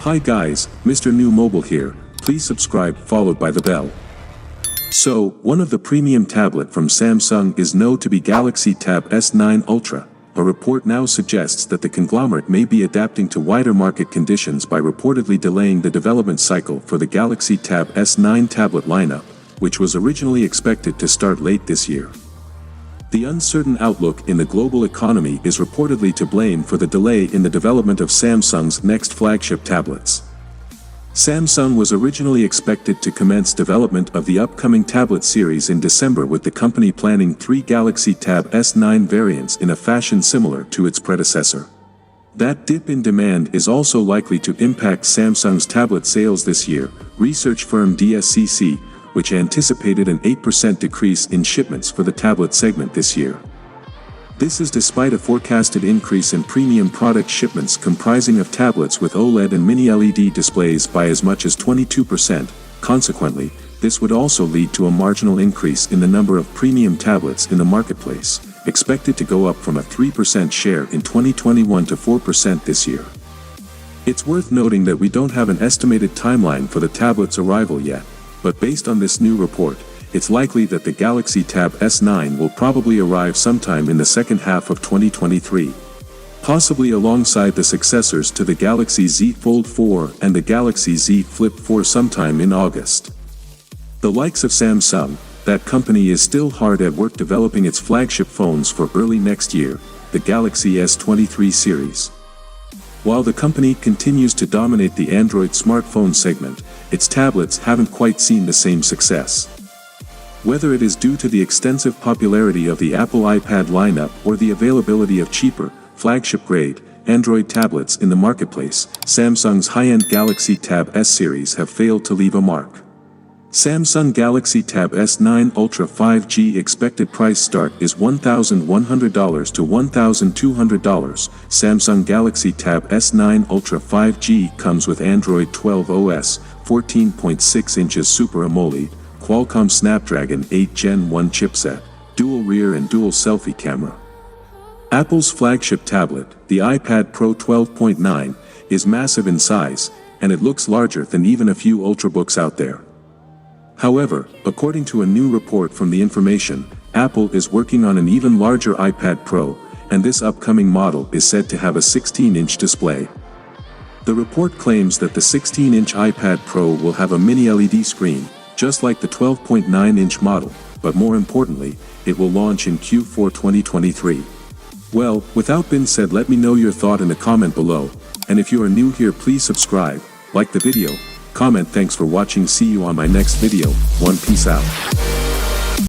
Hi guys, Mrnewmobile here, please subscribe followed by the bell. So, one of the premium tablet from Samsung is known to be Galaxy Tab S9 Ultra. A report now suggests that the conglomerate may be adapting to wider market conditions by reportedly delaying the development cycle for the Galaxy Tab S9 tablet lineup, which was originally expected to start late this year. The uncertain outlook in the global economy is reportedly to blame for the delay in the development of Samsung's next flagship tablets. Samsung was originally expected to commence development of the upcoming tablet series in December, with the company planning 3 Galaxy Tab S9 variants in a fashion similar to its predecessor. That dip in demand is also likely to impact Samsung's tablet sales this year. Research firm DSCC, which anticipated an 8% decrease in shipments for the tablet segment this year. This is despite a forecasted increase in premium product shipments comprising of tablets with OLED and mini LED displays by as much as 22%. Consequently, this would also lead to a marginal increase in the number of premium tablets in the marketplace, expected to go up from a 3% share in 2021 to 4% this year. It's worth noting that we don't have an estimated timeline for the tablet's arrival yet, but based on this new report, it's likely that the Galaxy Tab S9 will probably arrive sometime in the second half of 2023, possibly alongside the successors to the Galaxy Z Fold 4 and the Galaxy Z Flip 4 sometime in August. The likes of Samsung, that company is still hard at work developing its flagship phones for early next year, the Galaxy S23 series. While the company continues to dominate the Android smartphone segment, its tablets haven't quite seen the same success. Whether it is due to the extensive popularity of the Apple iPad lineup or the availability of cheaper, flagship-grade, Android tablets in the marketplace, Samsung's high-end Galaxy Tab S series have failed to leave a mark. Samsung Galaxy Tab S9 Ultra 5G expected price start is $1,100 to $1,200. Samsung Galaxy Tab S9 Ultra 5G comes with Android 12 OS, 14.6 inches Super AMOLED, Qualcomm Snapdragon 8 Gen 1 chipset, dual rear and dual selfie camera. Apple's flagship tablet, the iPad Pro 12.9, is massive in size, and it looks larger than even a few Ultrabooks out there. However, according to a new report from The Information, Apple is working on an even larger iPad Pro, and this upcoming model is said to have a 16-inch display. The report claims that the 16-inch iPad Pro will have a mini LED screen, just like the 12.9-inch model, but more importantly, it will launch in Q4 2023. Well, without being said, let me know your thought in the comment below, and if you are new here, please subscribe, like the video, comment. Thanks for watching. See you on my next video. Peace out.